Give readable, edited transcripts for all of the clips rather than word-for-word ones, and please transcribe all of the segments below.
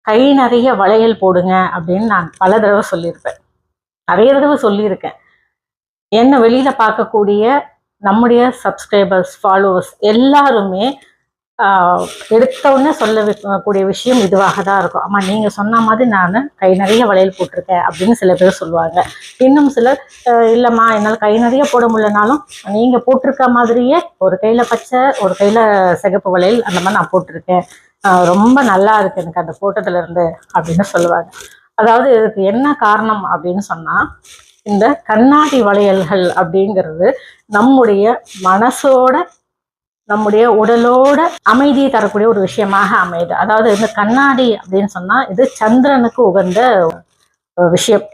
கை நிறைய வளையல் போடுங்க அப்படின்னு நான் பல தடவை சொல்லியிருப்பேன், நிறைய தடவை சொல்லியிருக்கேன். என்ன வெளியில பார்க்கக்கூடிய நம்முடைய சப்ஸ்கிரைபர்ஸ், ஃபாலோவர்ஸ் எல்லாருமே எடுத்தவுடனே சொல்லக்கூடிய விஷயம் இதுவாக தான் இருக்கும். ஆமா, நீங்க சொன்ன மாதிரி நான் கை நிறைய வளையல் போட்டிருக்கேன் அப்படின்னு சில பேர் சொல்லுவாங்க. இன்னும் சிலர் இல்லைம்மா, என்னால் கை நிறைய போட முடியலனாலும் நீங்க போட்டிருக்க மாதிரியே ஒரு கையில பச்சை ஒரு கையில சிகப்பு வளையல் அந்த மாதிரி நான் போட்டிருக்கேன், ரொம்ப நல்லா இருக்கு எனக்கு அந்த போட்டோத்துல இருந்து அப்படின்னு சொல்லுவாங்க. அதாவது இதுக்கு என்ன காரணம் அப்படின்னு சொன்னா, இந்த கண்ணாடி வளையல்கள் அப்படிங்கிறது நம்முடைய மனசோட நம்முடைய உடலோட அமைதியை தரக்கூடிய ஒரு விஷயமாக அமையுது. அதாவது இந்த கண்ணாடி அப்படின்னு சொன்னா இது சந்திரனுக்கு உகந்த விஷயம்.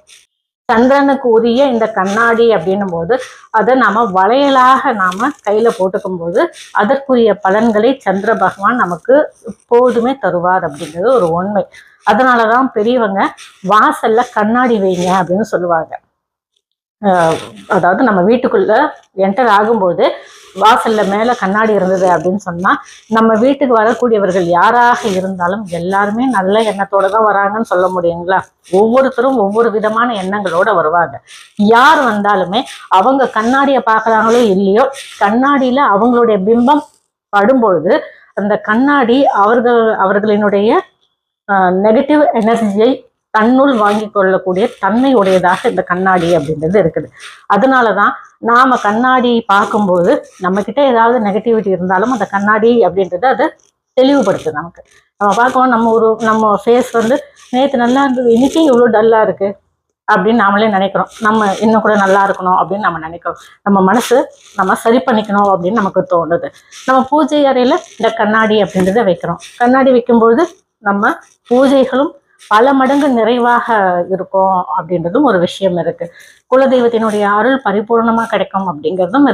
சந்திரனுக்கு உரிய இந்த கண்ணாடி அப்படின்னும் போது அதை நாம வளையலாக நாம கையில போட்டுக்கும் போது அதற்குரிய பலன்களை சந்திர பகவான் நமக்கு எப்போதுமே தருவார் அப்படிங்கிறது ஒரு உண்மை. அதனாலதான் பெரியவங்க வாசல்ல கண்ணாடி வைங்க அப்படின்னு சொல்லுவாங்க. அதாவது நம்ம வீட்டுக்குள்ள என்டர் ஆகும்போது வாசல்ல மேல கண்ணாடி இருந்தது அப்படின்னு சொன்னா நம்ம வீட்டுக்கு வரக்கூடியவர்கள் யாராக இருந்தாலும் எல்லாருமே நல்ல எண்ணத்தோட தான் வராங்கன்னு சொல்ல முடியுங்களா? ஒவ்வொருத்தரும் ஒவ்வொரு விதமான எண்ணங்களோட வருவாங்க. யார் வந்தாலுமே அவங்க கண்ணாடியை பார்க்கறாங்களோ இல்லையோ, கண்ணாடியில அவங்களுடைய பிம்பம் படும்பொழுது அந்த கண்ணாடி அவர்களினுடைய நெகட்டிவ் எனர்ஜியை தன்னுள் வாங்கி கொள்ளக்கூடிய தன்மை உடையதாக இந்த கண்ணாடி அப்படின்றது இருக்குது. அதனாலதான் நாம கண்ணாடி பார்க்கும்போது நம்ம கிட்ட ஏதாவது நெகட்டிவிட்டி இருந்தாலும் அந்த கண்ணாடி அப்படின்றது அதை தெளிவுபடுத்துது. நமக்கு நம்ம பார்க்கணும், நம்ம ஃபேஸ் வந்து நேற்று நல்லா இருந்தது, இன்னைக்கு இவ்வளோ டல்லா இருக்கு அப்படின்னு நாமளே நினைக்கிறோம். நம்ம இன்னும் கூட நல்லா இருக்கணும் அப்படின்னு நம்ம நினைக்கிறோம். நம்ம மனசு நம்ம சரி பண்ணிக்கணும் அப்படின்னு நமக்கு தோணுது. நம்ம பூஜை அறையில இந்த கண்ணாடி அப்படின்றத வைக்கிறோம். கண்ணாடி வைக்கும்பொழுது நம்ம பூஜைகளும் பல மடங்கு நிறைவாக இருக்கும் அப்படின்றதும் ஒரு விஷயம் இருக்கு. குலதெய்வத்தினுடைய அருள் பரிபூர்ணமா கிடைக்கும் அப்படிங்கிறதும்